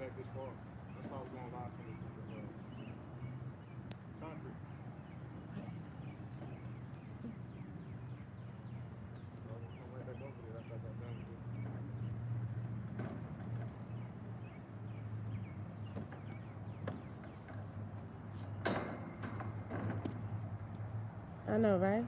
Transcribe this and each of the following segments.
back this far. That's why I was going live from the concrete. So I'm gonna come right back over there after I got done with it. I know, right?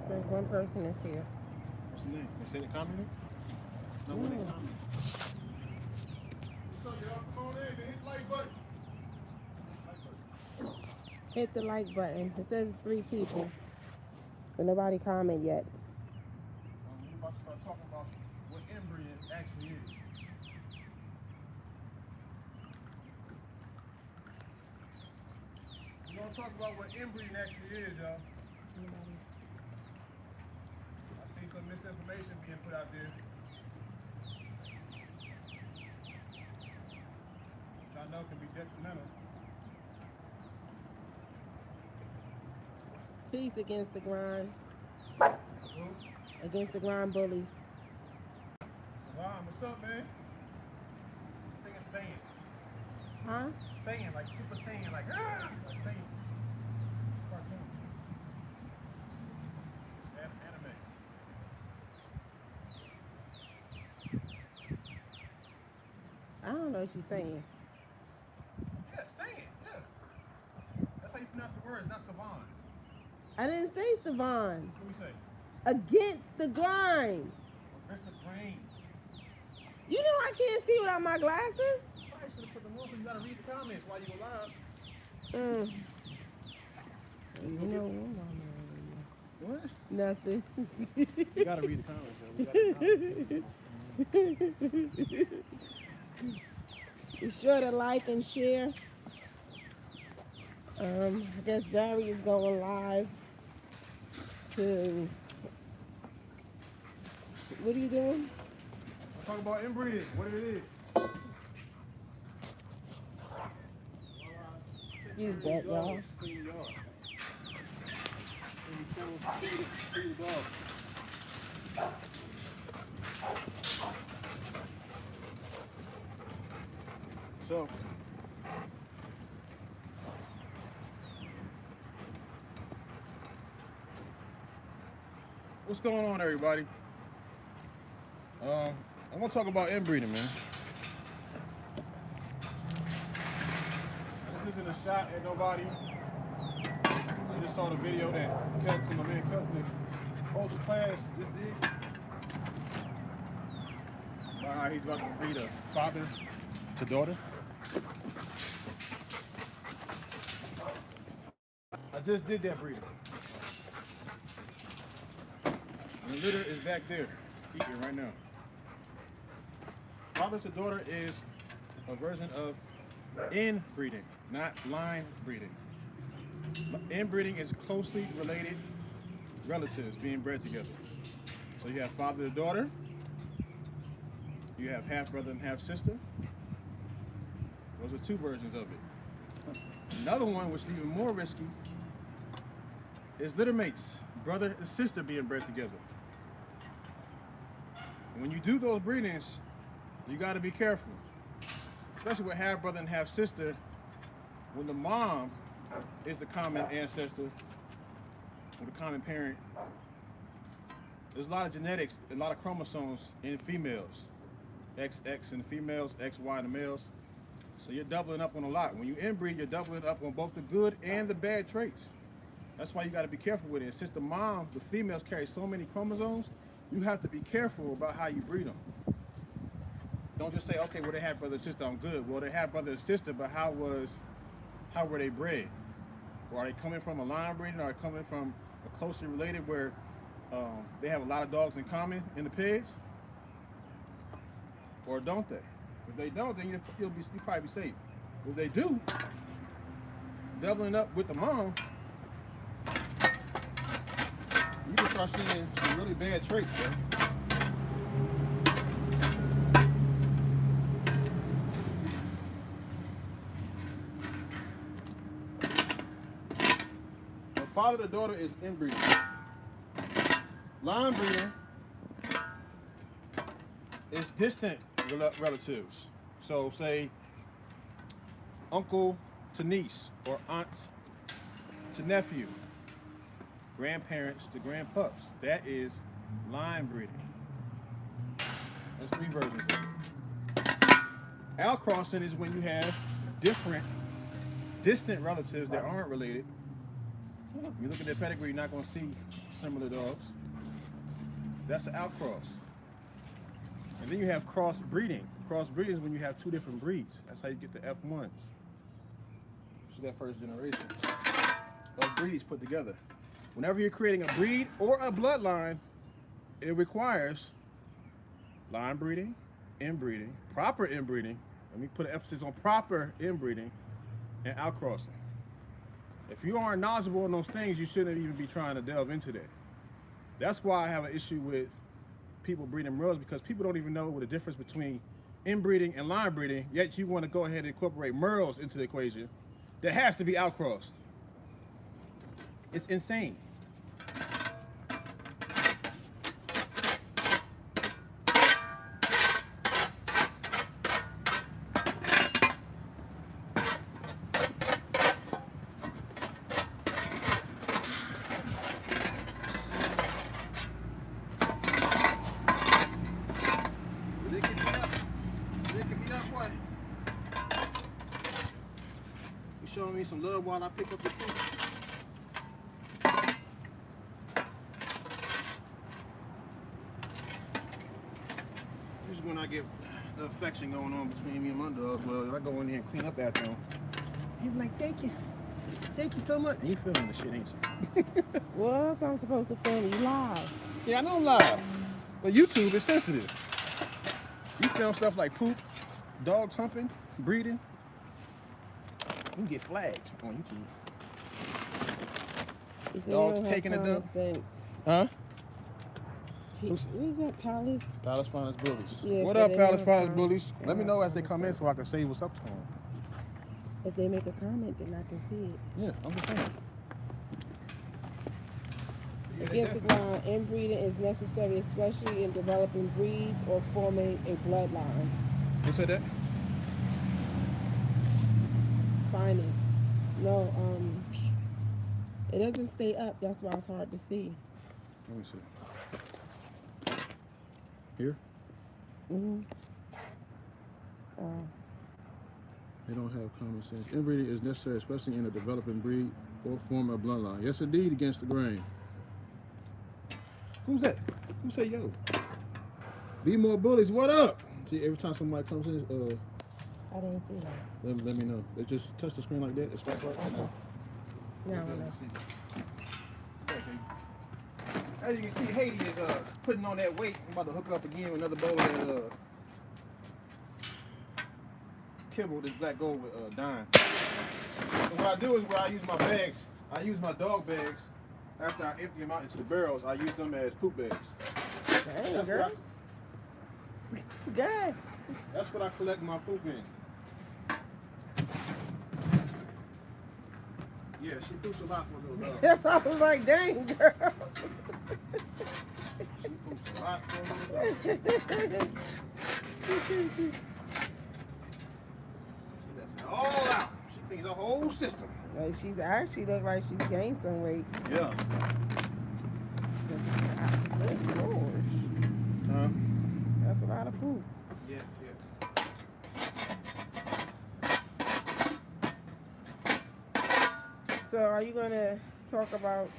Says one person is here. What's the name? They say they commented? No, when they commented. What's up, y'all? Come on in, man. Hit the like button. Hit the like button. It says it's 3 people, but nobody comment yet. We're about to start talking about what inbreeding actually is. We're going to talk about what inbreeding actually is, y'all. I see some misinformation being put out there. Which I know can be detrimental. Peace against the grind. Who? Against the grind bullies. Salam, what's up, man? I think it's Saiyan. Huh? Saiyan, like Super Saiyan, like Saiyan. Cartoon. It's anime. I don't know what you're saying. Yeah, Saiyan, yeah. That's how you pronounce the word, not Savan. I didn't say Savon. What do we say? Against the grind. Against the grain. You know I can't see without my glasses. Probably should have put them on because you got to read the comments while you were live. You know What? nothing. You got to read the comments, yo. We gotta read the comments. Be sure to like and share. I guess Barry is going live to. What are you doing? I'll talk about inbreeding, what it is. Excuse that, y'all. Clean your yard. Clean your dog. So, what's going on, everybody? I'm gonna talk about inbreeding, man. This isn't a shot at nobody. I just saw the video that Kennels and my man Cousin post class just did. About how he's about to breed a father to daughter. I just did that breeding. And the litter is back there, eating right now. Father to daughter is a version of inbreeding, not line breeding. Inbreeding is closely related relatives being bred together. So you have father to daughter, you have half brother and half sister. Those are 2 versions of it. Another one, which is even more risky, is litter mates, brother and sister being bred together. And when you do those breedings, you got to be careful, especially with half brother and half sister. When the mom is the common ancestor or the common parent, there's a lot of genetics, a lot of chromosomes in females, XX in the females, XY in the males. So you're doubling up on a lot. When you inbreed, you're doubling up on both the good and the bad traits. That's why you got to be careful with it. And since the mom, the females carry so many chromosomes, you have to be careful about how you breed them. Don't just say, okay, well, they had brother and sister, I'm good. Well, they had brother and sister, but how were they bred? Or are they coming from a line breeding, or are they coming from a closely related where they have a lot of dogs in common in the pairs, or don't they? If they don't, then you'll probably be safe. If they do, doubling up with the mom, you can start seeing some really bad traits, bro. The father to daughter is inbreeding. Line breeding is distant relatives. So say uncle to niece or aunt to nephew, grandparents to grandpups. That is line breeding. There's 3 versions of it. Outcrossing is when you have different distant relatives that aren't related. When you look at their pedigree, you're not going to see similar dogs. That's an outcross. And then you have crossbreeding. Crossbreeding is when you have 2 different breeds. That's how you get the F1s. So that first generation of breeds put together. Whenever you're creating a breed or a bloodline, it requires line breeding, inbreeding, proper inbreeding. Let me put an emphasis on proper inbreeding and outcrossing. If you aren't knowledgeable on those things, you shouldn't even be trying to delve into that. That's why I have an issue with people breeding murals, because people don't even know what the difference between inbreeding and line breeding, yet you want to go ahead and incorporate murals into the equation that has to be outcrossed. It's insane. Showing me some love while I pick up the food. This is when I get the affection going on between me and my dogs. Well, I go in there and clean up after them. He's like, thank you so much. And you feeling the shit, ain't you? Well, that's how I'm supposed to feel. You live. Yeah, I know I'm live, but YouTube is sensitive. You film stuff like poop, dogs humping, breeding. You can get flagged on YouTube. Dogs taking a dump. Huh? Who's that, Palace? Palace Finest Bullies. Yeah, What so up, they Palace have Finest Bullies? Let me have know as they come in so I can say what's up to them. If they make a comment, then I can see it. Yeah, I'm just saying. Against the ground, inbreeding is necessary, especially in developing breeds or forming a bloodline. Who said that? Finest. No, it doesn't stay up. That's why it's hard to see. Let me see. Here? Mm-hmm. They don't have common sense. Inbreeding is necessary, especially in a developing breed or form a bloodline. Yes, indeed, against the grain. Who's that? Who said yo? Be more bullies. What up? See, every time somebody comes in, I didn't see that. let me know. They just touch the screen like that. It's right. No. As you can see, Haiti is putting on that weight. I'm about to hook up again with another bowl of kibble, this black gold with dime. And what I do is where I use my bags, I use my dog bags. After I empty them out into the barrels, I use them as poop bags. Dang, girl. Good. That's what I collect my poop in. Yeah, she poops a lot for a little dog. I was like, dang, girl. She poops a lot for a little dog. She lets it all out. She cleans the whole system. Like she's actually look like she's gained some weight. Yeah. Good Lord. Huh? That's a lot of poop. Yeah. So are you going to talk about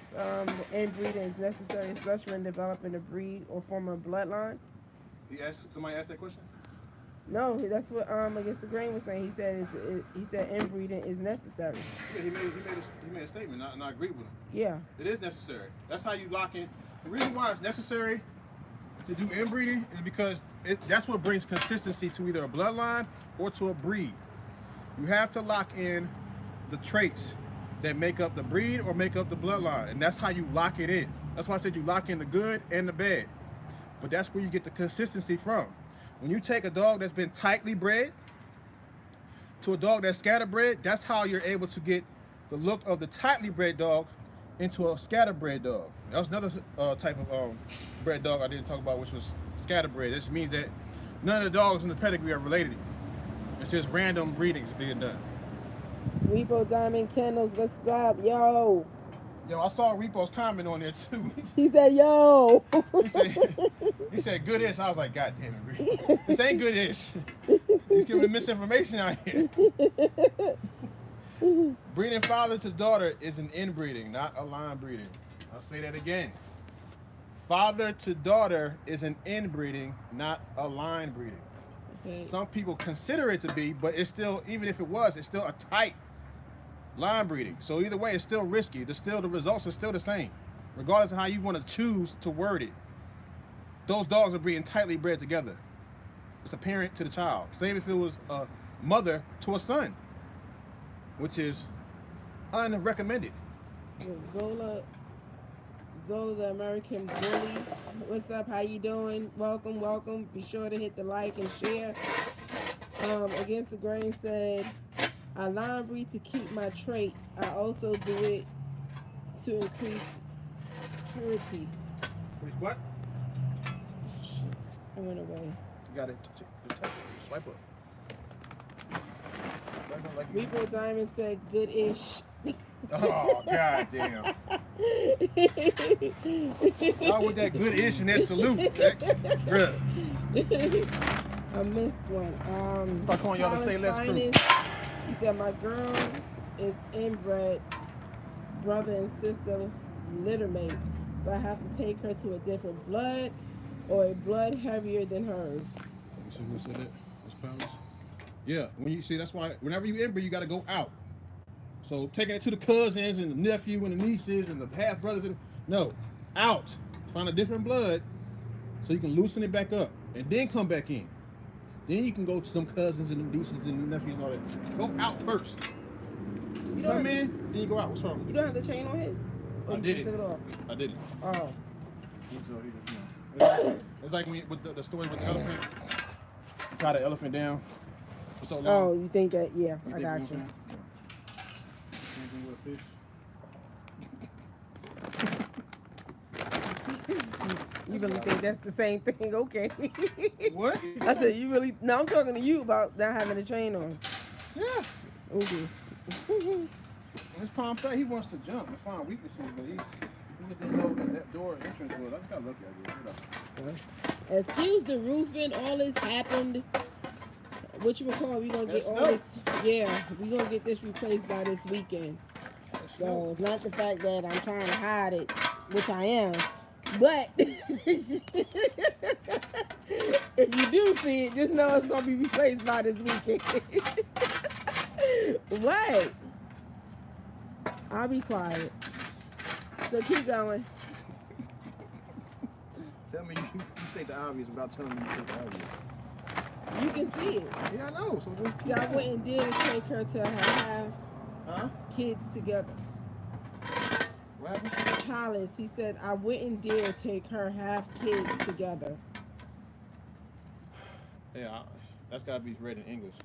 inbreeding is necessary, especially when developing a breed or form a bloodline? Somebody asked that question? No, that's what Against the Grain was saying. He said inbreeding is necessary. Yeah, he made a statement, and I agree with him. Yeah. It is necessary. That's how you lock in. The reason why it's necessary to do inbreeding is because that's what brings consistency to either a bloodline or to a breed. You have to lock in the traits that make up the breed or make up the bloodline, and that's how you lock it in. That's why I said you lock in the good and the bad. But that's where you get the consistency from. When you take a dog that's been tightly bred to a dog that's scatterbred, that's how you're able to get the look of the tightly bred dog into a scatterbred dog. That was another type of bred dog I didn't talk about, which was scatterbred. This means that none of the dogs in the pedigree are related. It's just random breedings being done. Repo Diamond Kennels, what's up, yo? Yo, I saw Repo's comment on there too. He said, yo. he said good-ish. I was like, God damn it, Repo. This ain't good-ish. He's giving the misinformation out here. Breeding father to daughter is an inbreeding, not a line breeding. I'll say that again. Father to daughter is an inbreeding, not a line breeding. Okay. Some people consider it to be, but it's still, even if it was, it's still a tight line breeding. So either way, it's still risky. The results are still the same, regardless of how you want to choose to word it. Those dogs are being tightly bred together. It's a parent to the child. Same if it was a mother to a son, which is unrecommended. Zola the American Bully, what's up? How you doing? Welcome, welcome. Be sure to hit the like and share. Against the Grain said, I line breed to keep my traits. I also do it to increase purity. What? Shit, I went away. You gotta touch it. Just touch it. Swipe up. Repo Diamond said, good-ish. Oh, god damn. Why with that good-ish and that salute? Bruh. I missed one. Start calling y'all to say less true. He said, my girl is inbred, brother and sister litter mates. So I have to take her to a different blood or a blood heavier than hers. You see who said that? Miss Powers? Yeah, when you see, that's why whenever you inbreed, you got to go out. So taking it to the cousins and the nephew and the nieces and the half brothers, no, out. Find a different blood so you can loosen it back up and then come back in. Then you can go to some cousins and the nieces and the nephews and all that. Go out first. You come in, then you go out. What's wrong? You don't have the chain on his? I did it. I did it. Oh. It's like when with the story with the elephant. Tie the elephant down for so long. Oh, you think that? Yeah, I got you. You really think that's the same thing? Okay. What? I said, you really... No, I'm talking to you about not having a chain on. Yeah. Okay. His palm flat, he wants to jump and find weaknesses, but he just didn't know that door entrance was. I just gotta look at it. Excuse the roofing. All this happened. What you recall? We gonna get all this. Yeah, we gonna get this replaced by this weekend. So it's not the fact that I'm trying to hide it, which I am. But if you do see it, just know it's gonna be replaced by this weekend. What? I'll be quiet. So keep going. Tell me you think the obvious about telling me you think the obvious. You can see it. Yeah, I know. So just see, I went and did take her to have kids together. What happened? Hollis, he said, I wouldn't dare take her half kids together. Yeah, that's got to be read in English.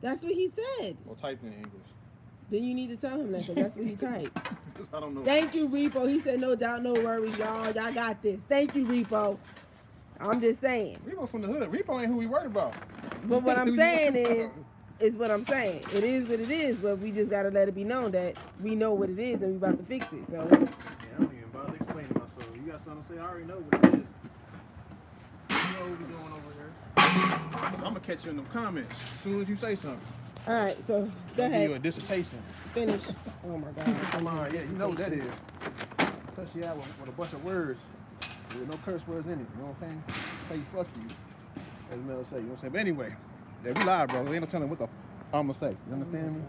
That's what he said. Or typed in English. Then you need to tell him that, because that's what he typed. I don't know. Thank you, Repo. He said, no doubt, no worries, y'all. Y'all got this. Thank you, Repo. I'm just saying. Repo from the hood. Repo ain't who we worried about. But what I'm saying is what I'm saying. It is what it is, but we just got to let it be known that we know what it is and we about to fix it. So. Yeah, I don't even bother explaining myself. You got something to say? I already know what it is. You know what we doing over here. I'm going to catch you in the comments as soon as you say something. All right, so go ahead. Give you a dissertation. Finish. Oh, my God. Come on, yeah, you know what that is. Cuss you out with a bunch of words. With no curse words in it, you know what I'm saying? Say fuck you, as Mel say, you know what I'm saying? But anyway, yeah, we live, bro. There ain't no telling what the I'm gonna say. You understand me?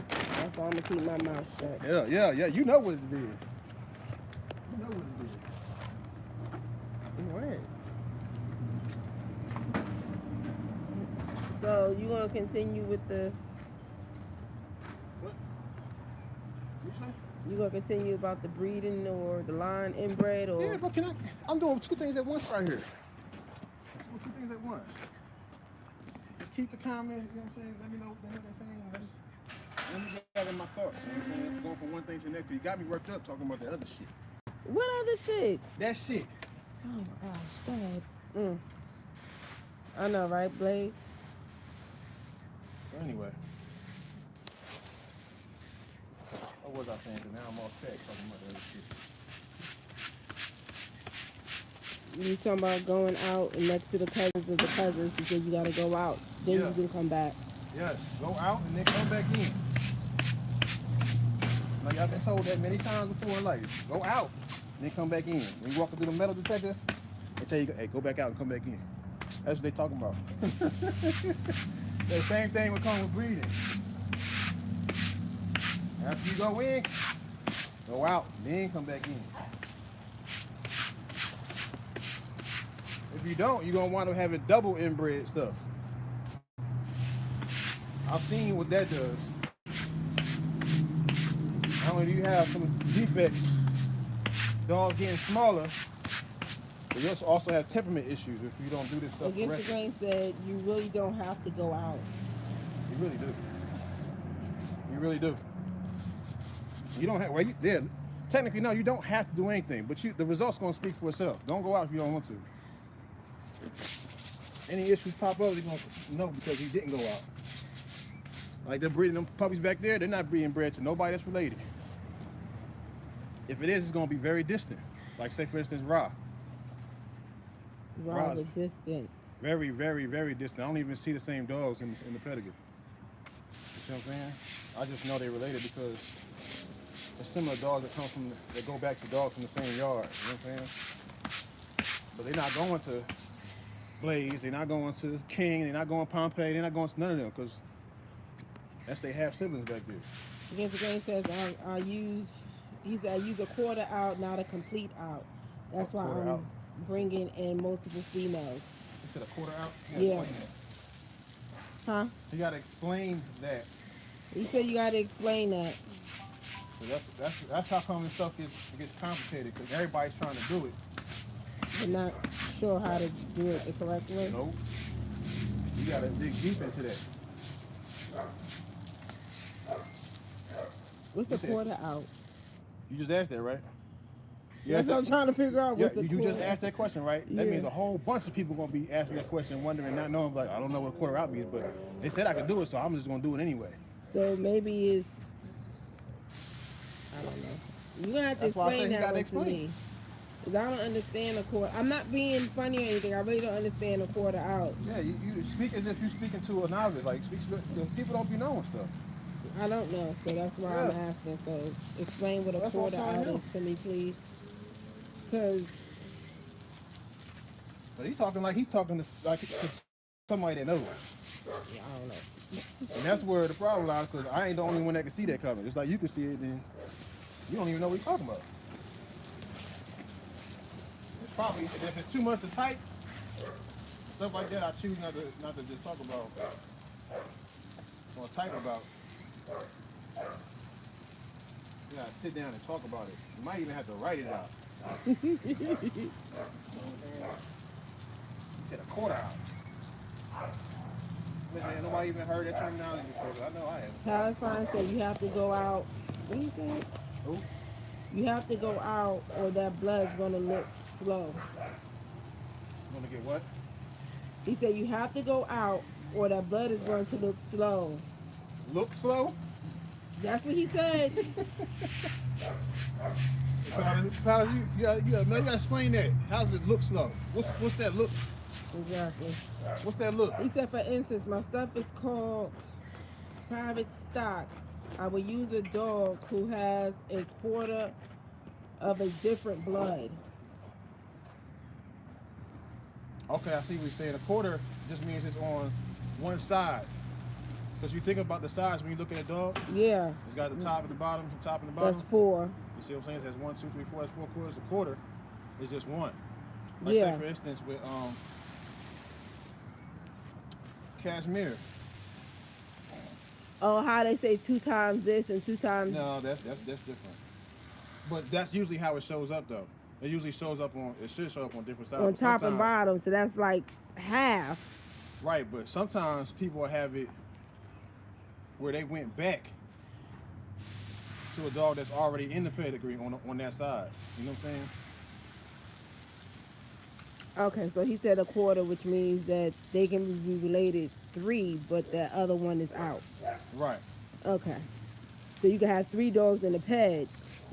That's why I'm gonna keep my mouth shut. Yeah, you know what it is. You know what it is. What? So you gonna continue with the? What? You say? You gonna continue about the breeding or the line inbred or? Yeah, but I'm doing two things at once right here. I'm doing two things at once. Just keep the comments, you know what I'm saying? Let me know what the hell they're saying. Let me gather my thoughts, you know what I'm saying? Going from one thing to the next. You got me worked up talking about the other shit. What other shit? That shit. Oh my gosh, go ahead. I know, right, Blaze? So anyway. What was I saying? 'Cause now I'm off track talking about the other shit. You talking about going out and next to the cousins of the cousins because you gotta go out. Then Yeah. you can come back. Yes, go out and then come back in. Like I've been told that many times before in life. Go out and then come back in. When you walk through the metal detector, they tell you, hey, go back out and come back in. That's what they talking about. The same thing will come with breeding. After you go in, go out, then come back in. If you don't, you're going to wind up having double inbred stuff. I've seen what that does. Not only do you have some defects, dogs getting smaller, but you also have temperament issues if you don't do this stuff Against the correctly. Grain said you really don't have to go out. You really do. You really do. You don't have, well, technically, no, you don't have to do anything, but the results going to speak for itself. Don't go out if you don't want to. Any issues pop up, you're going to know because he didn't go out. Like they're breeding them puppies back there, they're not being bred to nobody that's related. If it is, it's going to be very distant. Like, say, for instance, Ra. Raws are distant. Very, very, very distant. I don't even see the same dogs in the pedigree. You see what I'm saying? I just know they're related because it's similar dogs that go back to dogs from the same yard. You know what I'm saying? But they're not going to Blaze, they're not going to King, they're not going to Pompeii, they're not going to none of them because that's they half siblings back there. Against the Grain says he said I use a quarter out, not a complete out. That's why I'm out. bringing in multiple females. You said a quarter out? Yeah. Huh? You got to explain that. He said you got to explain that. So that's how come this stuff gets complicated because everybody's trying to do it. They're not sure how to do it the correct way. Nope. You got to dig deep into that. What's a quarter out? You just asked that, right? That's what I'm trying to figure out. Yeah, What's a you quarter just asked that question, right? Yeah. That means a whole bunch of people going to be asking that question, wondering, not knowing, like, I don't know what a quarter out means, but they said I could do it, so I'm just going to do it anyway. So maybe it's, I don't know. You're going to have to That's why I said explain you that gotta one to explain. me. Because I don't understand a quarter. I'm not being funny or anything. I really don't understand a quarter out. Yeah, you speak as if you're speaking to a novice. Like, people don't be knowing stuff. I don't know, so that's why I'm asking. So explain what a That's what quarter I'm out trying is to me, please. Because But he's talking like to somebody that knows. yeah, I don't know. And that's where the problem lies, because I ain't the only one that can see that coming. Just like you can see it, then you don't even know what he's talking about. It's probably, if it's 2 months to type, stuff like that, I choose not to just talk about or type about. You gotta sit down and talk about it. You might even have to write it out. You said a quarter out. Man, nobody even heard that terminology before, but I know I have. Palestine said you have to go out. What do you think? Who? You have to go out or that blood's going to look slow. You wanna get what? He said you have to go out or that blood is going to look slow. Look slow? That's what he said. You gotta explain that. How does it look slow? What's that look? Exactly. What's that look? He said, for instance, my stuff is called private stock. I would use a dog who has a quarter of a different blood. Okay, I see what you're saying. A quarter just means it's on one side. Because you think about the sides when you look at a dog. Yeah. It's got the top and the bottom, the top and the bottom. That's 4. You see what I'm saying? That's 1, 2, 3, 4. That's 4 quarters. A quarter is just one. Like Yeah. say for instance with cashmere. Oh, how they say 2 times this and 2 times. No, that's different. But that's usually how it shows up though. It usually shows up on. It should show up on different sides. On But top and sometimes- bottom, so that's like half. Right, but sometimes people have it where they went back to a dog that's already in the pedigree on that side. You know what I'm saying? Okay, so he said a quarter, which means that they can be related 3, but the other one is out. Right. Okay. So you can have 3 dogs in a ped,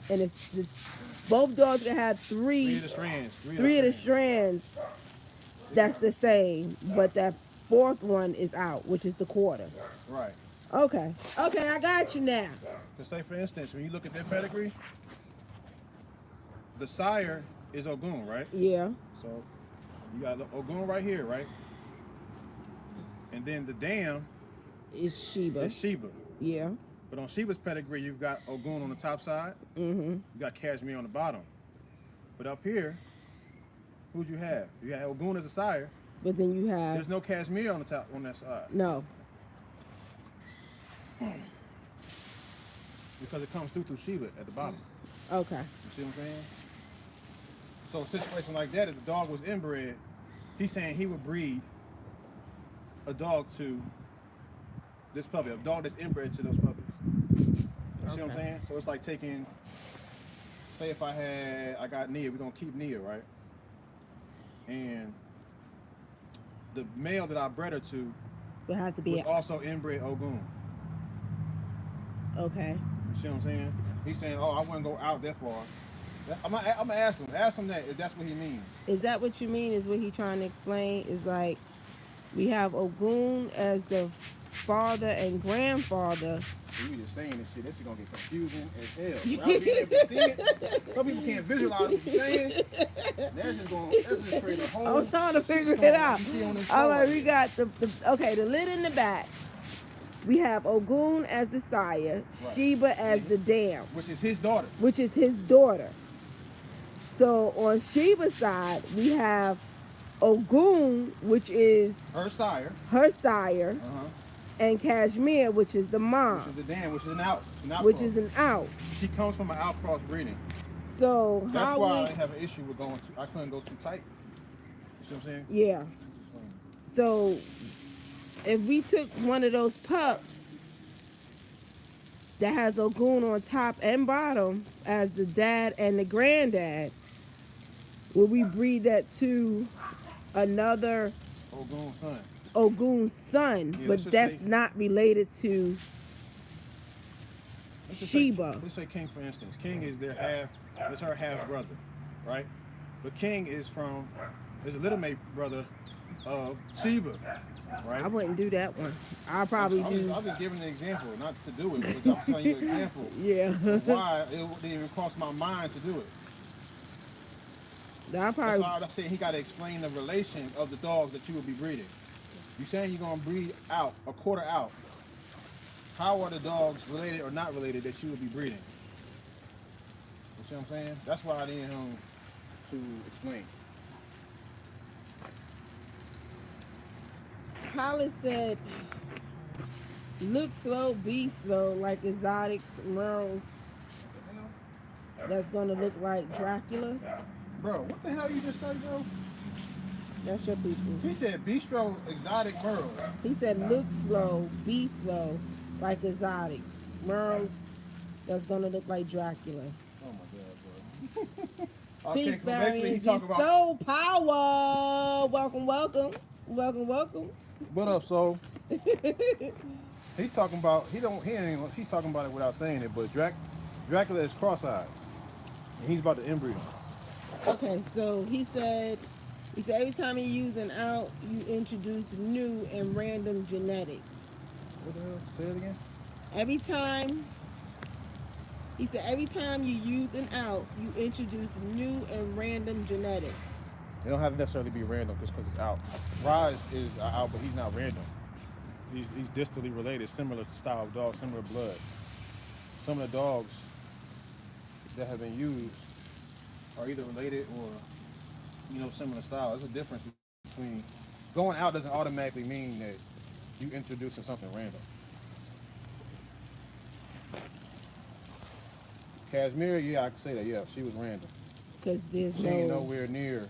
and if both dogs can have 3 of the strands. three of the strands, that's the same, but that 4th one is out, which is the quarter. Right. Okay. Okay, I got you now. Because say for instance, when you look at their pedigree, the sire is Ogun, right? Yeah. So you got Ogun right here, right? And then the dam It's Sheba. is Sheba. Yeah. But on Sheba's pedigree, you've got Ogun on the top side. Mm-hmm. You got Cashmere on the bottom. But up here, who'd you have? You got Ogun as a sire. But then you have There's no Cashmere on the top on that side. no. Because it comes through Sheba at the bottom. Okay. You see what I'm saying? So a situation like that, if the dog was inbred, he's saying he would breed a dog to this puppy, a dog that's inbred to those puppies. You see what I'm Okay. saying? So it's like taking, say if I got Nia, we're gonna keep Nia, right? And the male that I bred her to It has to was be also inbred Ogun. okay. You see what I'm saying? He's saying, oh, I wouldn't go out that far. I'm gonna ask him that if that's what he means. Is that what you mean? Is what he trying to explain? Is like we have Ogun as the father and grandfather. You just saying this shit, this is gonna get confusing as hell. Without being able to see it, some people can't visualize what you're saying. That's just create a whole. I'm trying to figure it out. You see on this All show right, right we here. got the lid in the back. We have Ogun as the sire, Right. Sheba as the dam, Which is his daughter. which is his daughter. So on Sheba's side, we have Ogun, which is Her sire. her sire, Uh-huh. and Kashmir, which is the mom, Which is the dam, which is an out. which is an out. She comes from an outcross breeding. So That's how why I we, have an issue with going too. I couldn't go too tight. You see what I'm saying? yeah. So if we took one of those pups that has Ogun on top and bottom as the dad and the granddad, will we breed that to another Ogun's son. Ogun's son, Yeah, let's but just that's say- not related to Let's just Sheba. Let's say King, for instance. King is her half brother, right? But King is a little mate brother of Sheba, right? I wouldn't do that one. I'll probably do. I'm just giving an example, not to do it, but I'm telling you an example Yeah. of why it didn't even cross my mind to do it. I'll That's probably. why I'm saying he got to explain the relation of the dogs that you will be breeding. You saying you're gonna breed out a quarter out? How are the dogs related or not related that you will be breeding? You see what I'm saying? That's why I need him to explain. Hollis said, look slow, be slow, like exotics, merles. That's gonna look like Dracula. Bro, what the hell you just said, bro? That's your people. He said bistro exotic merle. He said, look slow, be slow, like exotics, merles. That's gonna look like Dracula. Oh my god, bro. Peace, Okay, so basically he Barry. talking about Soul power. Welcome, welcome, welcome, welcome. what up, so he's talking about he's talking about it without saying it, but Dracula is cross-eyed. And he's about to inbreed him. Okay, so he said every time you use an out, you introduce new and random genetics. What the hell? Say it again? Every time you use an out, you introduce new and random genetics. It don't have to necessarily be random just because it's out. Rise is out, but he's not random. He's distantly related, similar style of dog, similar blood. Some of the dogs, that have been used are either related or, similar style. There's a difference between going out doesn't automatically mean that you introducing something random. Casimir, yeah, I can say that. Yeah, she was random. Because there's She ain't nowhere near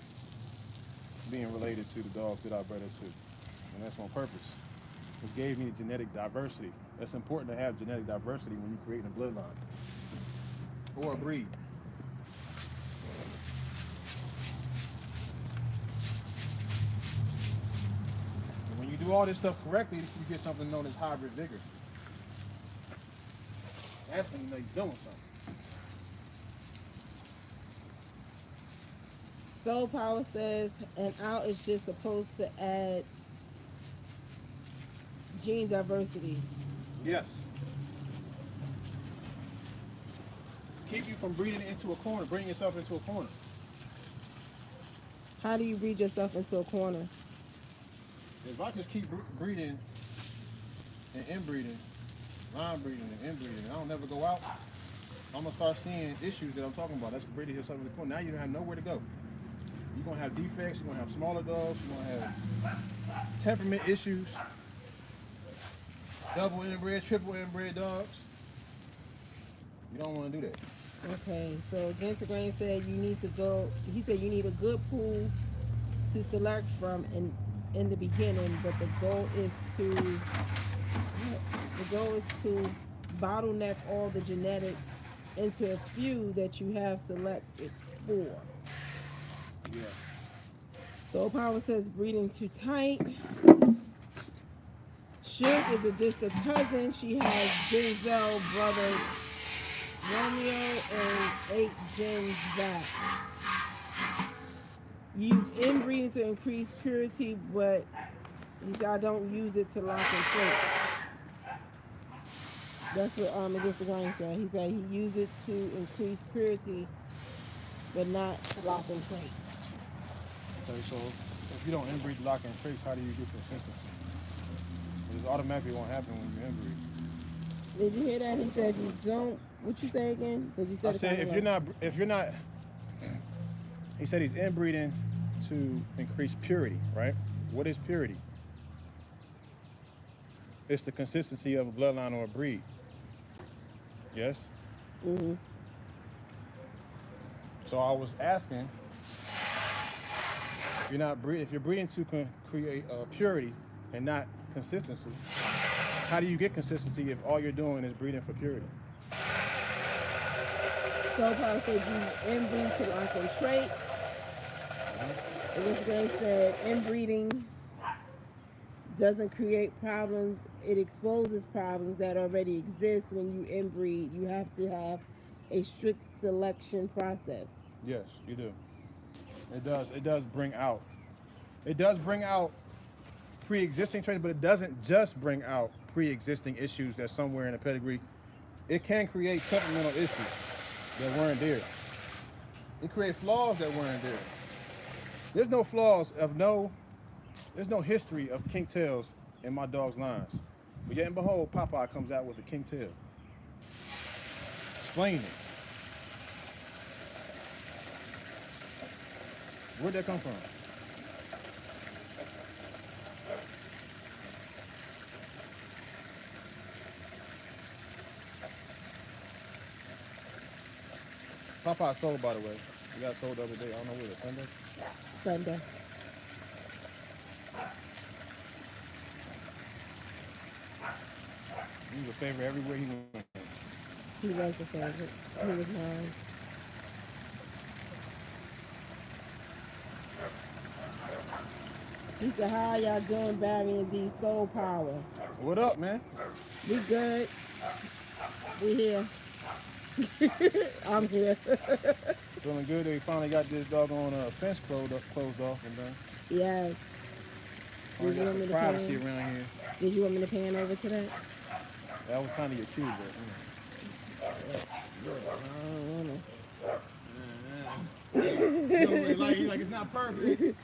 being related to the dogs that I bred her to, and that's on purpose. It gave me genetic diversity. That's important to have genetic diversity when you're creating a bloodline or a breed. And when you do all this stuff correctly, you get something known as hybrid vigor. That's when you know you're doing something. Soul Power says an out is just supposed to add gene diversity. Yes. Keep you from breeding into a corner, bringing yourself into a corner. How do you breed yourself into a corner? If I just keep breeding and inbreeding, line breeding and inbreeding, and I don't never go out, I'm gonna start seeing issues that I'm talking about. That's breeding yourself in the corner. Now you don't have nowhere to go. You're gonna have defects, you're gonna have smaller dogs, you're gonna have temperament issues, double inbred, triple inbred dogs. You don't wanna do that. Okay, so Against the Grain said you need to go, he said you need a good pool to select from in the beginning, but the goal is to bottleneck all the genetics into a few that you have selected for. Yeah. Soul Power says breeding too tight. Suge is a distant cousin. She has Denzel brother Romeo and 8 gens back. Use inbreeding to increase purity, but he said I don't use it to lock and trait. That's what Against the Grain said. He said he used it to increase purity, but not to lock and trait. Okay, so if you don't inbreed, lock, and trace, how do you get consistency? It automatically won't happen when you inbreed. Did you hear that? He said you don't. What you say again? You said I said if you're not. He said he's inbreeding to increase purity, right? What is purity? It's the consistency of a bloodline or a breed. Yes. Mm-hmm. So I was asking, if you're breeding to create purity and not consistency, how do you get consistency if all you're doing is breeding for purity? So Paul said you inbreed to lock and trait. Against the Grain said inbreeding doesn't create problems. It exposes problems that already exist when you inbreed. You have to have a strict selection process. Yes, you do. It does. It does bring out. It does bring out pre-existing traits, but it doesn't just bring out pre-existing issues that's somewhere in the pedigree. It can create temperamental issues that weren't there. It creates flaws that weren't there. There's no flaws there's no history of kink tails in my dog's lines. But yet and behold, Popeye comes out with a kink tail. Explain it. Where'd that come from? Popeye sold, by the way. We got sold the other day. I don't know where, Sunday? Sunday. He was a favorite everywhere he went. He was the favorite. He was mine. He said, how y'all doing, Barry and D? Soul Power. What up, man? We good. We here. I'm here. Feeling good that we finally got this doggone fence closed off and done. Yes. Did you want me to privacy around here. Did you want me to pan over to that? That was kind of your cue, but he's like, it's not perfect.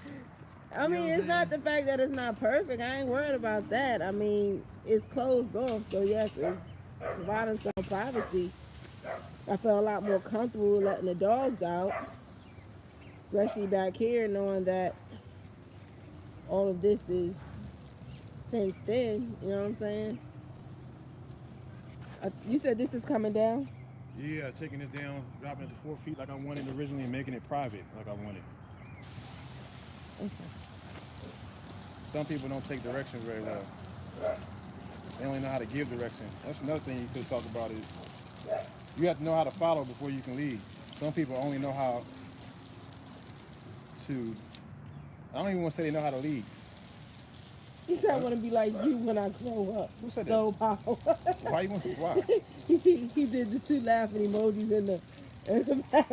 I mean, it's not the fact that it's not perfect. I ain't worried about that. I mean, it's closed off, so yes, it's providing some privacy. I felt a lot more comfortable letting the dogs out, especially back here, knowing that all of this is fenced in. You know what I'm saying? You said this is coming down? Yeah, taking this down, dropping it to 4 feet like I wanted originally, and making it private like I wanted. Okay. Some people don't take directions very well. They only know how to give direction. That's another thing you could talk about is you have to know how to follow before you can lead. Some people only know how to, I don't even want to say they know how to lead. He said, I want to be like you when I grow up. Who said that? So powerful. Why you want to, why? He did the 2 laughing emojis in the back.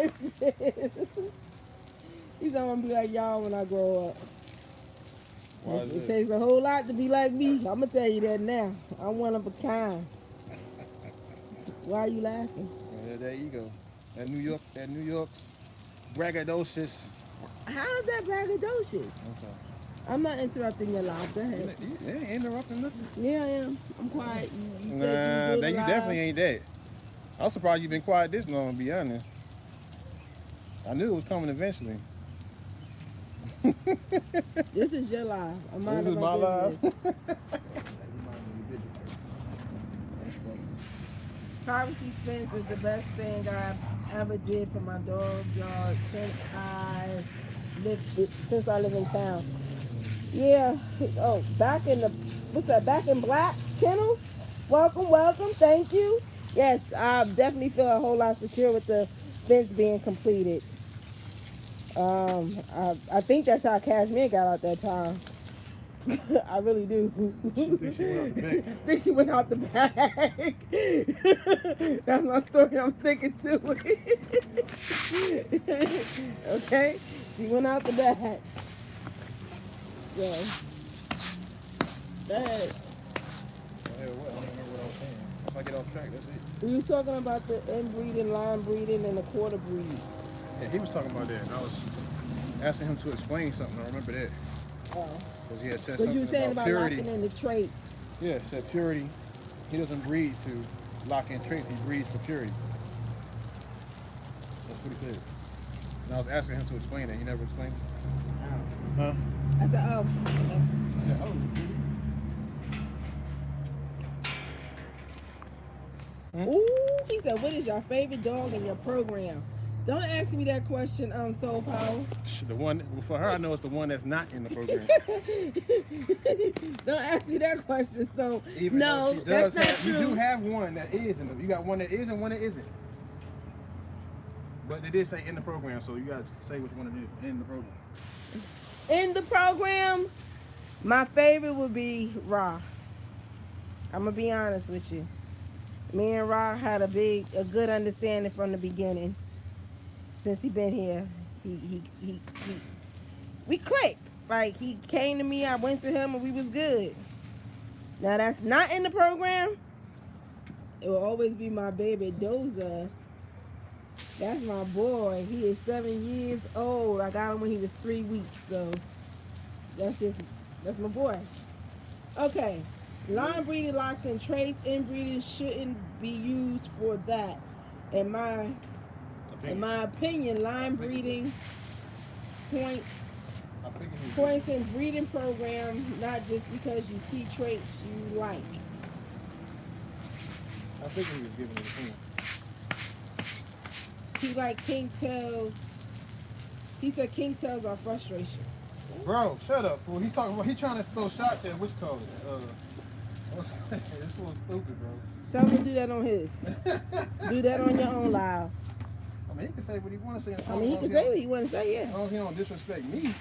He said, I want to be like y'all when I grow up. Why is It takes a whole lot to be like me. I'm going to tell you that now. I'm one of a kind. Why are you laughing? That ego. That New York braggadocious. How is that braggadocious? Okay. I'm not interrupting your life. Go ahead. You ain't interrupting nothing. Yeah, I am. I'm quiet. You Nah, said then you definitely ain't that. I'm surprised you've been quiet this long, to be honest. I knew it was coming eventually. This is your life. I'm This minding is my life. business. Privacy fence is the best thing I've ever did for my dog yard since I live in town. Yeah. Oh, back in the what's that? Back in black kennels. Welcome, welcome. Thank you. Yes, I definitely feel a whole lot secure with the fence being completed. I think that's how Cashmere got out that time. I really do. Think she went out the back. Think she went out the bag. That's my story. I'm sticking to it. Okay, she went out the bag. So, that. What? I don't remember what I was saying. If I get off track, that's it. We were talking about the inbreeding, line breeding, and the quarter breed. Yeah, he was talking about that, and I was asking him to explain something. I remember that. Oh. Because he had said But something you were saying about purity. locking in the traits. Yeah, it said purity. He doesn't breed to lock in traits. He breeds for purity. That's what he said. And I was asking him to explain it. He never explained it. Huh? I said, oh. Yeah, oh. Ooh, he said, what is your favorite dog in your program? Don't ask me that question, Soul Power. The one, for her, I know it's the one that's not in the program. Don't ask me that question. So, Even no, though she that's does not have, you true. do have one that is in the, you got one that is and one that isn't. But it did say in the program, so you got to say which one it is in the program. In the program, my favorite would be Ra. I'm going to be honest with you. Me and Ra had a good understanding from the beginning. Since he been here, we clicked. Like, he came to me, I went to him, and we was good. Now, that's not in the program. It will always be my baby Doza. That's my boy. He is 7 years old. I got him when he was 3 weeks, so that's my boy. Okay. Line breeding locks in traits. Inbreeding shouldn't be used for that. In my opinion, line breeding points in breeding program, not just because you see traits you like. I think he was giving it a opinion. He like king tails. He said king tails are frustration. Bro, shut up, fool. He talking about, he trying to throw shots at which color? This fool's stupid, bro. Tell him to do that on his. Do that on your own live. I mean, he can say what he want to say. I mean, he can say what he want to say, yeah. As long as he don't disrespect me,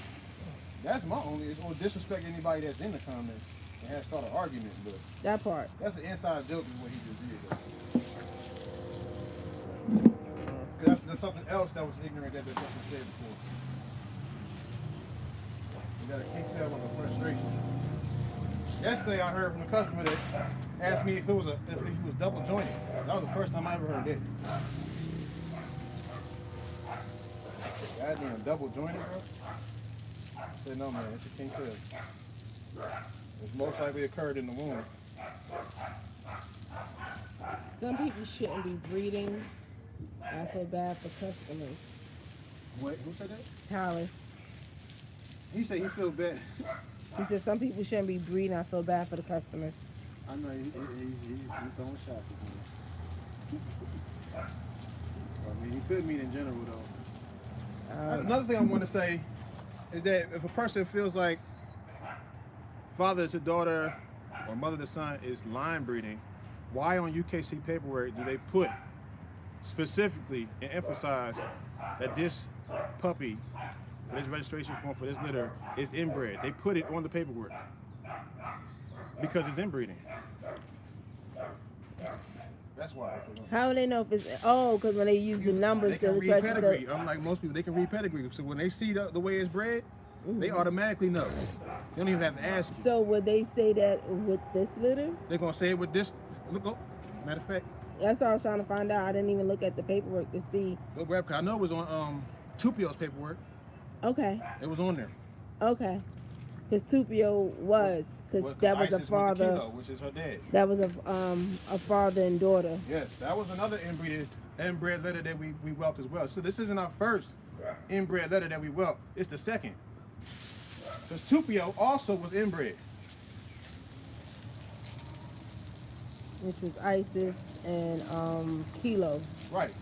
that's my only, or disrespect anybody that's in the comments and has started an argument, but That part. that's an inside joke is what he just did, though. Because that's something else that was ignorant that the person said before. You got a kick tail with a frustration. Yesterday I heard from a customer that asked me if he was double jointed. That was the first time I ever heard that. Goddamn double jointed, bro. I said no, man, it's a king tail. It's most likely occurred in the womb. Some people shouldn't be breeding I feel bad for customers. What? Who said that? Hollis. He said he feels bad. He said some people shouldn't be breeding. I feel bad for the customers. I know he's throwing shots at me. I mean, he could mean in general though. Another thing I want to say is that if a person feels like father to daughter or mother to son is line breeding, why on UKC paperwork do they put specifically and emphasize that this puppy, for this registration form, for this litter, is inbred? They put it on the paperwork because it's inbreeding. That's why. How do they know if it's because when they use the numbers they can read pedigree. Unlike most people, they can read pedigree. So when they see the way it's bred, they automatically know. They don't even have to ask you. So would they say that with this litter? They're gonna say it with this. Look, oh, matter of fact. That's all I was trying to find out. I didn't even look at the paperwork to see. Go grab. I know it was on Tupio's paperwork. Okay. It was on there. Okay. Because Tupio was, because that was a father. Kilo, which is her dad. That was a father and daughter. Yes, that was another inbred letter that we whelped as well. So this isn't our first inbred letter that we whelped. It's the second. Because Tupio also was inbred. Which was Isis and Kilo. Right.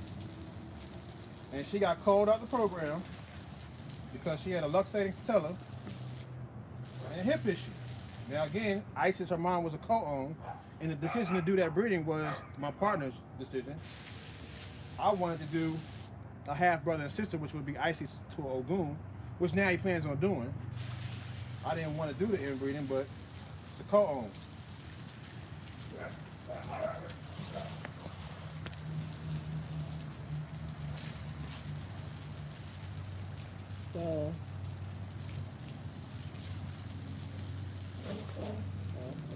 And she got called out the program because she had a luxating patella and a hip issue. Now again, Isis, her mom was a co-own, and the decision to do that breeding was my partner's decision. I wanted to do a half brother and sister, which would be Isis to Ogun, which now he plans on doing. I didn't want to do the inbreeding, but it's a co-own. So,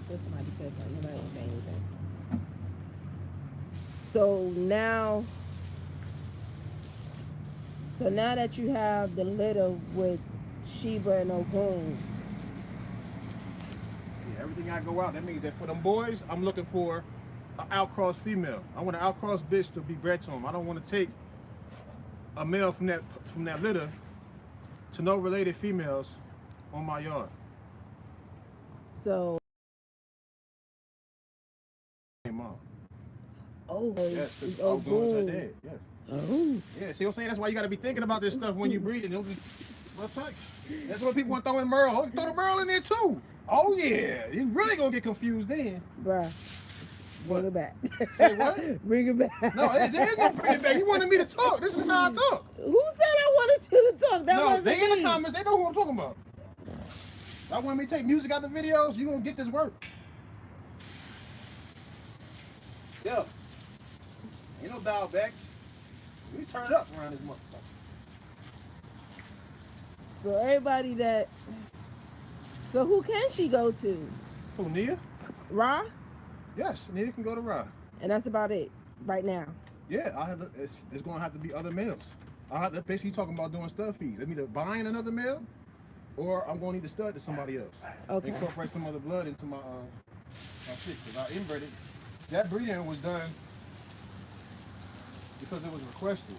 this somebody said something. Nobody didn't say anything. So now that you have the litter with Sheba and Ogun. Yeah, everything I go out, that means that for them boys, I'm looking for an outcross female. I want an outcross bitch to be bred to them. I don't want to take a male from that litter to no related females on my yard. So. Mom. Oh, yes, because Ogun's her dad. Yes. Oh. Yeah, see what I'm saying? That's why you got to be thinking about this stuff when you breed it. That's what people want to throw in Merle. Oh, throw the Merle in there too. Oh yeah, you really gonna get confused then. Bruh. Bring it back. Say what? Bring it back. No, there is no bring it back. You wanted me to talk. This is how I talk. Who said I wanted you to talk? That wasn't they me. in the comments. They know who I'm talking about. I want me to take music out the videos. You gonna get this work. Yeah. Ain't no dial back. We turn it up around this motherfucker. So everybody that. So who can she go to? Who, Nia? Ra? Yes, Nia can go to Ra. And that's about it right now. Yeah, it's gonna have to be other males. I have to basically talking about doing stud feeds. I'm either buying another male, or I'm gonna need to stud to somebody else. Okay. Incorporate some other blood into my shit. Because I inbred it. That breeding was done because it was requested.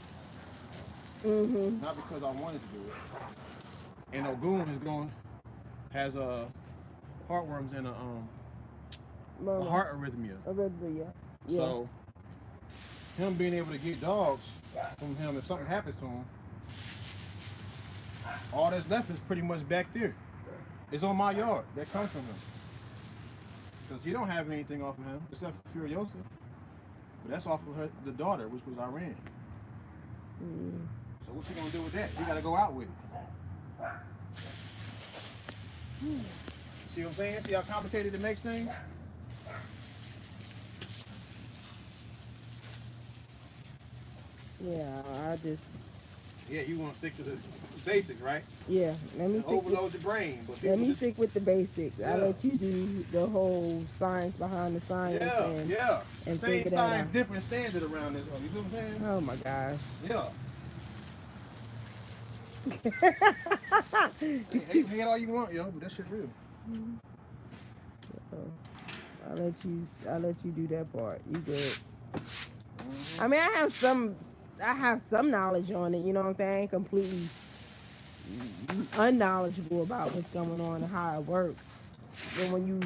Mm-hmm. Not because I wanted to do it. And Ogun has heartworms and a heart arrhythmia. Arrhythmia. Yeah. So him being able to get dogs from him, if something happens to him, all that's left is pretty much back there. It's on my yard. That comes from him. Because he don't have anything off of him except for Furiosa. But that's off of the daughter, which was Iran. Mm. So what's he gonna do with that? He gotta go out with it. See what I'm saying? See how complicated it makes things? Yeah, Yeah, you want to stick to the basics, right? Yeah, let me overload your brain. But let me stick with the basics. Yeah. I let you do the whole science behind the science. And same science, different standard around this. You know what I'm saying? Oh my gosh. Yeah. Hate all you want, yo, but that shit real. I'll let you do that part. You good. I mean, I have some knowledge on it. You know what I'm saying? Completely unknowledgeable about what's going on and how it works. And when you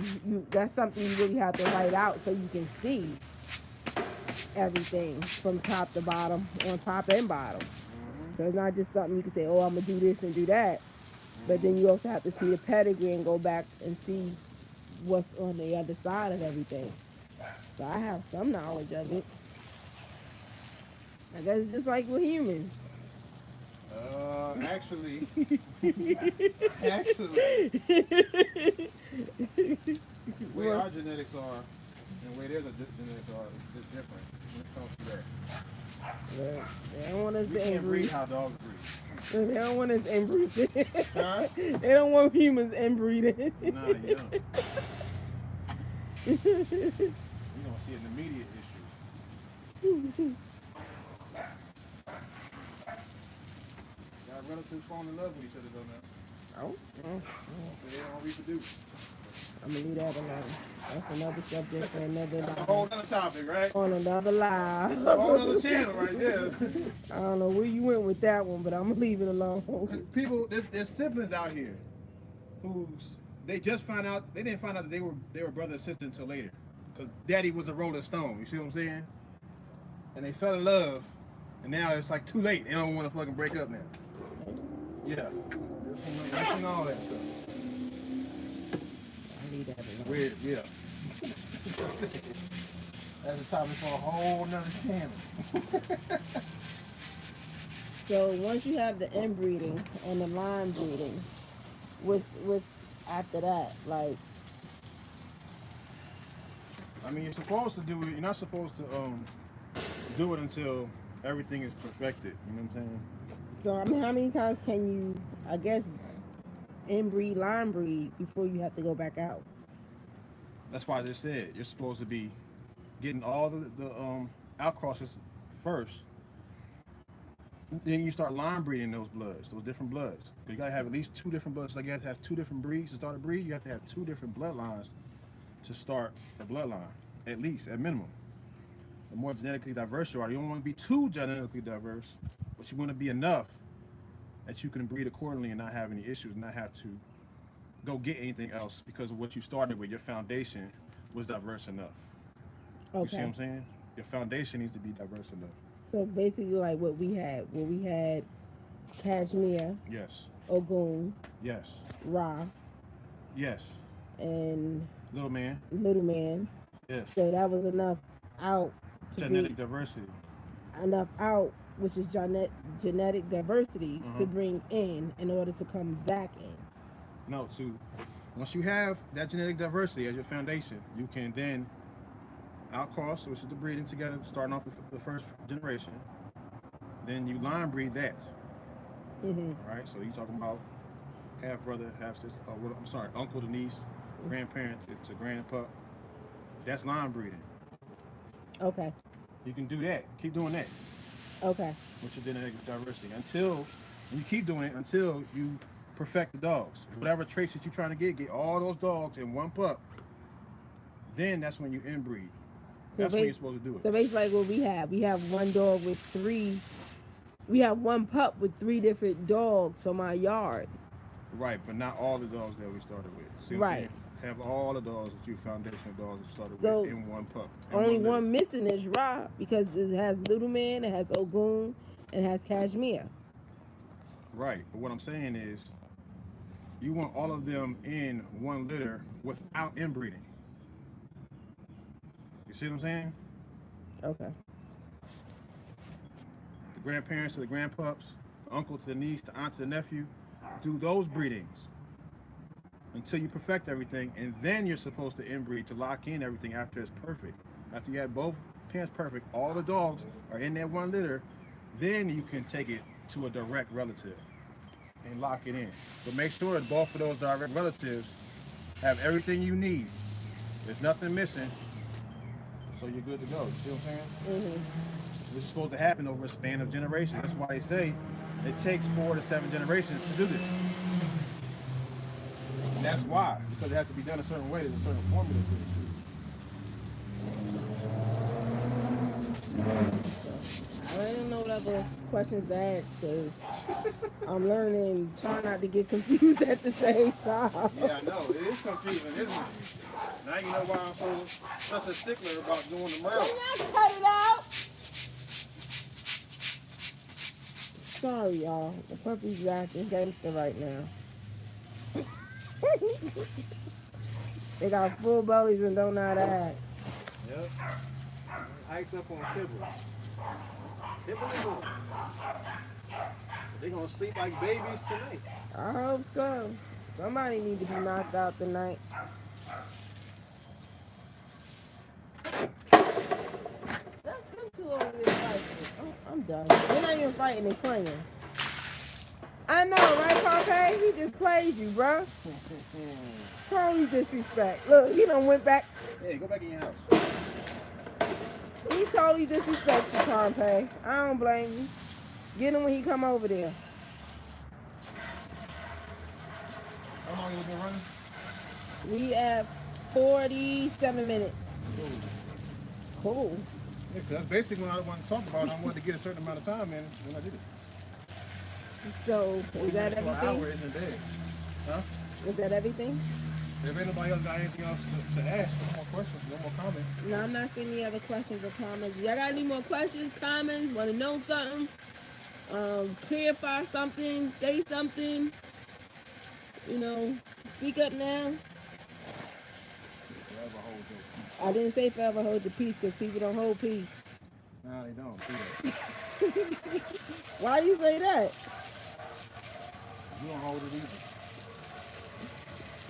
that's something you really have to write out so you can see everything from top to bottom, on top and bottom. So it's not just something you can say, oh, I'm gonna do this and do that. But then you also have to see the pedigree and go back and see what's on the other side of everything. So I have some knowledge of it. I guess it's just like with humans. Actually, the way our genetics are and the way their genetics are is different when it comes to that. They don't want us We to can't breed inbreed. how dogs breed. They don't want us inbreeding. Huh? They don't want humans inbreeding. No, you don't. You don't see an immediate issue. Got relatives falling in love with each other though now. Oh, So they don't reproduce. I'm gonna leave that alone. That's another subject for another That's a live. whole other topic, right? On another live. A whole other channel right there. I don't know where you went with that one, but I'm gonna leave it alone. People, there's siblings out here they just found out, they didn't find out that they were brother and sister until later. Because daddy was a Rolling Stone, you see what I'm saying? And they fell in love, and now it's like too late. They don't want to fucking break up now. Yeah. I've seen all that stuff. I leave that alone. Weird, yeah. That's a topic for a whole nother channel. So once you have the inbreeding and the line breeding, what's after that? Like, I mean, you're supposed to do it. You're not supposed to do it until everything is perfected. You know what I'm saying? so I mean, how many times can you, I guess, inbreed, line breed before you have to go back out? That's why I just said you're supposed to be getting all the outcrosses first. Then you start line breeding those different bloods. You gotta have at least 2 different bloods. Like you have to have 2 different breeds to start a breed. You have to have 2 different bloodlines to start a bloodline, at least, at minimum. The more genetically diverse you are, you don't want to be too genetically diverse, but you want to be enough that you can breed accordingly and not have any issues, and not have to go get anything else because of what you started with. Your foundation was diverse enough. You see what I'm saying? Your foundation needs to be diverse enough. So basically, like what we had Cashmere, Yes. Ogun, Yes. Ra, Yes. and Little man. Little Man. Yes. So that was enough out to Genetic diversity. enough out, which is genetic diversity to Mhm. bring in order to come back in. No, once you have that genetic diversity as your foundation, you can then outcross, which is the breeding together, starting off with the first generation. Then you line breed that. Mm-hmm. Right? So you're talking about half brother, half sister, uncle to niece, grandparent to grandpa. That's line breeding. Okay. You can do that. Keep doing that Okay. with your genetic diversity and you keep doing it until you perfect the dogs. Whatever traits that you're trying to get all those dogs in one pup. Then that's when you inbreed. So That's when you're supposed to do it. So basically, like what we have one dog with 3. We have one pup with 3 different dogs from our yard. Right, but not all the dogs that we started with. See what I'm saying? Have all the dogs that you foundational dogs that you started with in one pup. Only one missing is Ra because it has Little Man, it has Ogun, and it has Cashmere. Right, but what I'm saying is you want all of them in one litter without inbreeding. You see what I'm saying? Okay. The grandparents to the grandpups, the uncle to the niece, the aunt to the nephew, do those breedings until you perfect everything, and then you're supposed to inbreed to lock in everything after it's perfect. After you have both parents perfect, all the dogs are in that one litter, then you can take it to a direct relative and lock it in. But make sure that both of those direct relatives have everything you need. There's nothing missing, so you're good to go. You see what I'm saying? Mm-hmm. Which is supposed to happen over a span of generations. That's why they say it takes 4 to 7 generations to do this. And that's why, because it has to be done a certain way. There's a certain formula to it. I don't know what other questions to ask because I'm learning, trying not to get confused at the same time. Yeah, I know. It is confusing, isn't it? Now you know why I'm so such a stickler about doing the murder. Can I cut it out? Sorry, y'all. The puppy's acting gangster right now. They got full bellies and don't know how to act. Yep. Iced up on kibble. Kibble. They're gonna sleep like babies tonight. I hope so. Somebody need to be knocked out tonight. Them two over there fighting. Oh, I'm done. They're not even fighting, they're playing. I know, right, Pompey? He just played you, bro. Totally disrespect. Look, he done went back. Hey, go back in your house. He totally disrespects you, Pompey. I don't blame you. Get him when he come over there. How long you been running? We at 47 minutes. Cool. Yeah, 'cause that's basically what I wanted to talk about. I wanted to get a certain amount of time in when I did it. So, is that 40 minutes to an hour everything? isn't bad. Huh? Is that everything? If anybody else got anything else to ask, no more questions, no more comments. No, I'm not seeing any other questions or comments. Y'all got any more questions, comments, want to know something? Clarify something, say something. You know, speak up now. Forever hold your peace. I didn't say forever hold your peace because people don't hold peace. Nah, they don't do that. Why you say that? You don't hold it either.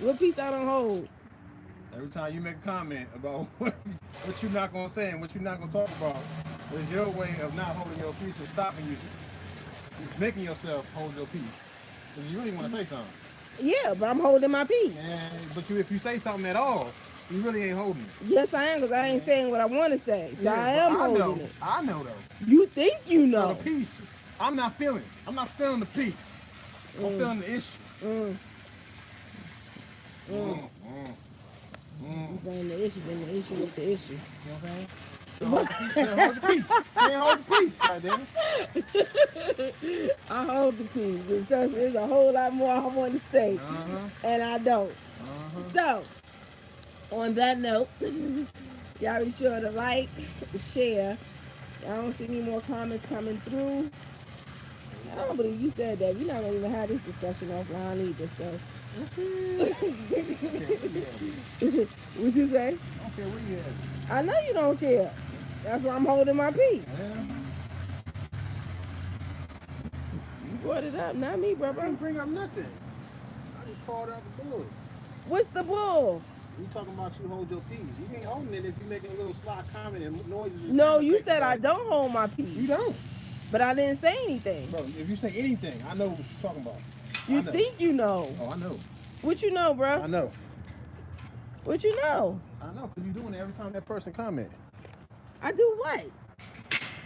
What peace I don't hold? Every time you make a comment about what you're not gonna say and what you're not gonna talk about, is your way of not holding your peace and stopping you. It's making yourself hold your peace. Because you really want to say something. Yeah, but I'm holding my peace. But if you say something at all, you really ain't holding it. Yes, I am, because I ain't saying what I want to say. So Yeah, I am but holding it. I know though. You think you know. So the peace, I'm not feeling. I'm not feeling the peace. I'm feeling the issue. You saying the issue, then the issue is the issue. You know what I'm saying? So hold the peace. Can't hold the peace, goddamn it. I hold the peace. It's just, there's a whole lot more I want to say, and I don't. So, on that note, y'all be sure to like, share. I don't see any more comments coming through. I don't believe you said that. We're not going to even have this discussion offline either, so. What you say? I don't care where you at. I know you don't care. That's why I'm holding my peace. Yeah. You brought it up, not me, I brother. didn't bring up nothing. I just called out the bull. What's the bull? You talking about you hold your peace. You ain't holding it if you making a little sly comment and noises. No, you said I don't hold my peace. You don't. But I didn't say anything. Bro, if you say anything, I know what you're talking about. You think you know. Oh, I know. What you know, bro? I know. What you know? I know, because you're doing it every time that person comment. I do what?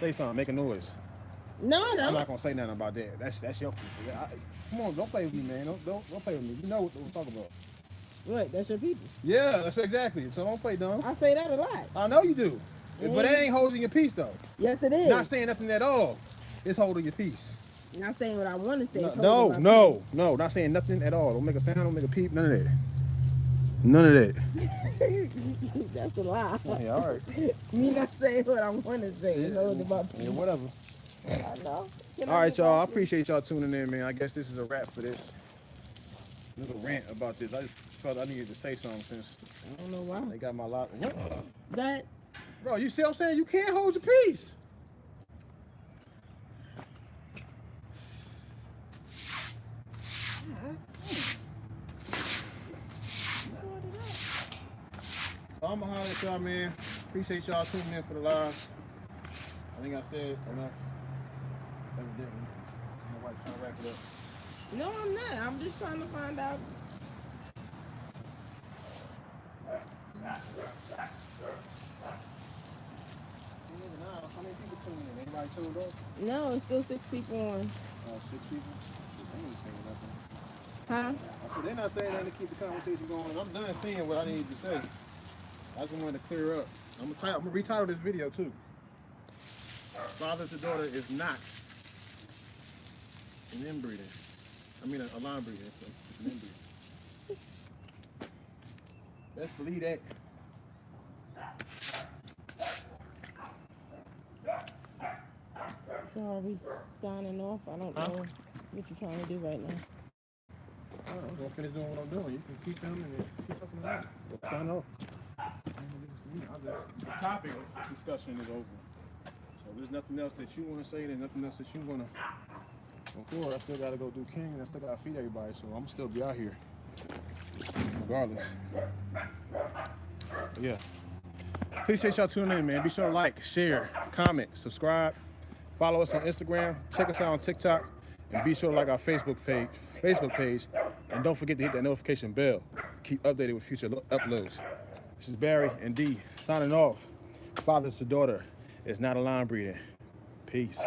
Say something, make a noise. No, I I'm don't. not gonna say nothing about that. That's your people. Come on, don't play with me, man. Don't play with me. You know what we're talking about. What? That's your people. Yeah, that's exactly. So don't play dumb. I say that a lot. I know you do. But that ain't holding your peace though. Yes, it is. Not saying nothing at all. It's holding your peace. Not saying what I want to say. No, not saying nothing at all. Don't make a sound, don't make a peep, none of that. None of that. That's a lie. Yeah, all right. Me not saying what I want to say. Yeah, yeah, whatever. I know. All right, y'all. I appreciate y'all tuning in, man. I guess this is a wrap for this little rant about this. I just felt I needed to say something since I don't know why. they got my lot. What? That. Bro, you see what I'm saying? You can't hold your peace. So I'm gonna holler at y'all, man. Appreciate y'all tuning in for the live. I think I said enough. Evidently. My wife's trying to wrap it up. No, I'm not. I'm just trying to find out. How many people tuned in? Anybody tuned up? No, it's still 6 people on. 6 people? They ain't saying nothing. Huh? I said they're not saying nothing to keep the conversation going. I'm done saying what I need to say. I just wanted to clear up. I'm gonna retitle this video too. Father to daughter is not an inbreeding. I mean, a line breeding. It's an inbreeding. Let's believe that. So are we signing off? I don't know what you're trying to do right now. I'm gonna finish doing what I'm doing. You can keep filming and keep talking about it. Sign off. The topic of discussion is over. So there's nothing else that you want to say. There's nothing else that you want to go forward. I still got to go do King, and I still got to feed everybody. So I'm gonna still be out here, regardless. But yeah. Appreciate y'all tuning in, man. Be sure to like, share, comment, subscribe, follow us on Instagram, check us out on TikTok, and be sure to like our Facebook page, and don't forget to hit that notification bell. Keep updated with future uploads. This is Barry and D signing off. Father to daughter is not a line breeding. Peace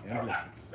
and blessings.